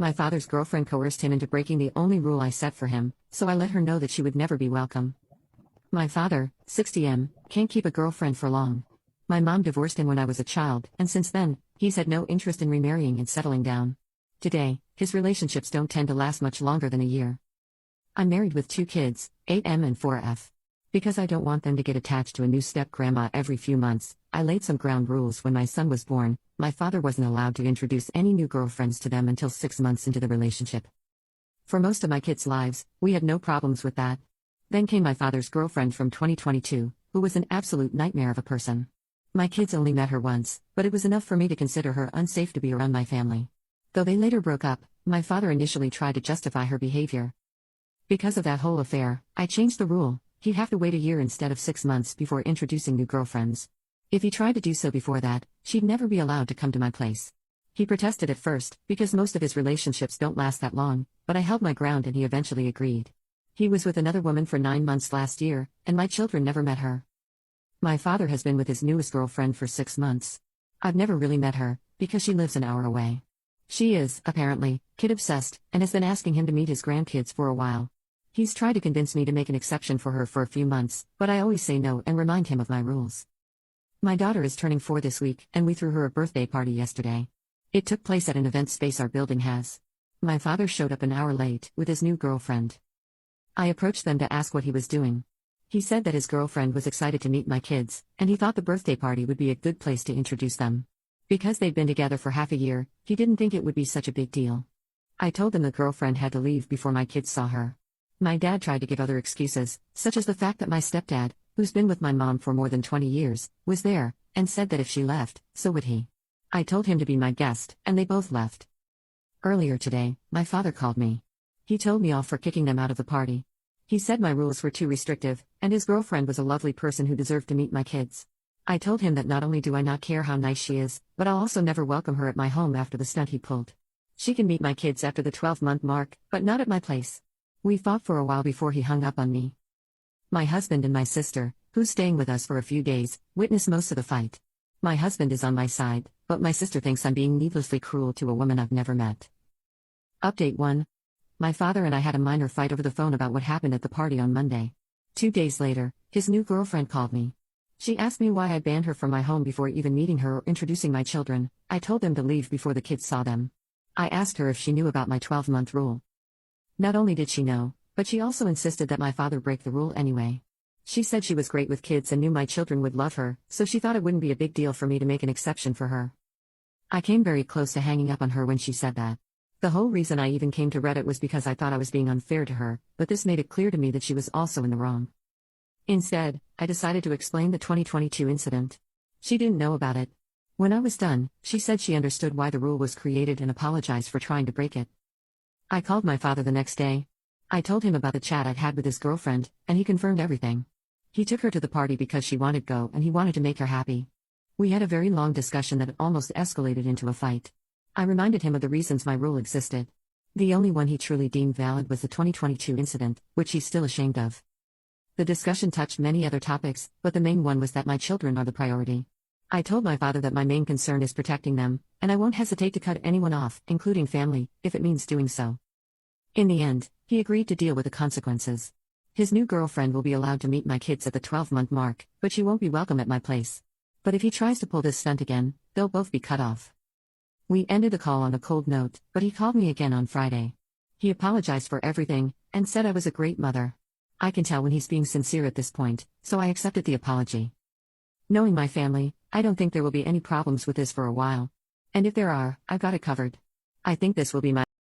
My father's girlfriend coerced him into breaking the only rule I set for him, so I let her know that she would never be welcome. My father, 60M, can't keep a girlfriend for long. My mom divorced him when I was a child, and since then, he's had no interest in remarrying and settling down. Today, his relationships don't tend to last much longer than a year. I'm married with 2 kids, 8M and 4F. Because I don't want them to get attached to a new step-grandma every few months, I laid some ground rules when my son was born. My father wasn't allowed to introduce any new girlfriends to them until 6 months into the relationship. For most of my kids' lives, we had no problems with that. Then came my father's girlfriend from 2022, who was an absolute nightmare of a person. My kids only met her once, but it was enough for me to consider her unsafe to be around my family. Though they later broke up, my father initially tried to justify her behavior. Because of that whole affair, I changed the rule. He'd have to wait a year instead of 6 months before introducing new girlfriends. If he tried to do so before that, she'd never be allowed to come to my place. He protested at first, because most of his relationships don't last that long, but I held my ground and he eventually agreed. He was with another woman for 9 months last year, and my children never met her. My father has been with his newest girlfriend for 6 months. I've never really met her, because she lives an hour away. She is, apparently, kid-obsessed, and has been asking him to meet his grandkids for a while. He's tried to convince me to make an exception for her for a few months, but I always say no and remind him of my rules. My daughter is turning 4 this week, and we threw her a birthday party yesterday. It took place at an event space our building has. My father showed up an hour late, with his new girlfriend. I approached them to ask what he was doing. He said that his girlfriend was excited to meet my kids, and he thought the birthday party would be a good place to introduce them. Because they'd been together for half a year, he didn't think it would be such a big deal. I told him the girlfriend had to leave before my kids saw her. My dad tried to give other excuses, such as the fact that my stepdad, who's been with my mom for more than 20 years, was there, and said that if she left, so would he. I told him to be my guest, and they both left. Earlier today, my father called me. He told me off for kicking them out of the party. He said my rules were too restrictive, and his girlfriend was a lovely person who deserved to meet my kids. I told him that not only do I not care how nice she is, but I'll also never welcome her at my home after the stunt he pulled. She can meet my kids after the 12-month mark, but not at my place. We fought for a while before he hung up on me. My husband and my sister, who's staying with us for a few days, witnessed most of the fight. My husband is on my side, but my sister thinks I'm being needlessly cruel to a woman I've never met. Update 1. My father and I had a minor fight over the phone about what happened at the party on Monday. 2 days later, his new girlfriend called me. She asked me why I banned her from my home before even meeting her or introducing my children. I told them to leave before the kids saw them. I asked her if she knew about my 12-month rule. Not only did she know, but she also insisted that my father break the rule anyway. She said she was great with kids and knew my children would love her, so she thought it wouldn't be a big deal for me to make an exception for her. I came very close to hanging up on her when she said that. The whole reason I even came to Reddit was because I thought I was being unfair to her, but this made it clear to me that she was also in the wrong. Instead, I decided to explain the 2022 incident. She didn't know about it. When I was done, she said she understood why the rule was created and apologized for trying to break it. I called my father the next day. I told him about the chat I'd had with his girlfriend, and he confirmed everything. He took her to the party because she wanted to go and he wanted to make her happy. We had a very long discussion that almost escalated into a fight. I reminded him of the reasons my rule existed. The only one he truly deemed valid was the 2022 incident, which he's still ashamed of. The discussion touched many other topics, but the main one was that my children are the priority. I told my father that my main concern is protecting them, and I won't hesitate to cut anyone off, including family, if it means doing so. In the end, he agreed to deal with the consequences. His new girlfriend will be allowed to meet my kids at the 12-month mark, but she won't be welcome at my place. But if he tries to pull this stunt again, they'll both be cut off. We ended the call on a cold note, but he called me again on Friday. He apologized for everything, and said I was a great mother. I can tell when he's being sincere at this point, so I accepted the apology. Knowing my family, I don't think there will be any problems with this for a while. And if there are, I've got it covered. I think this will be my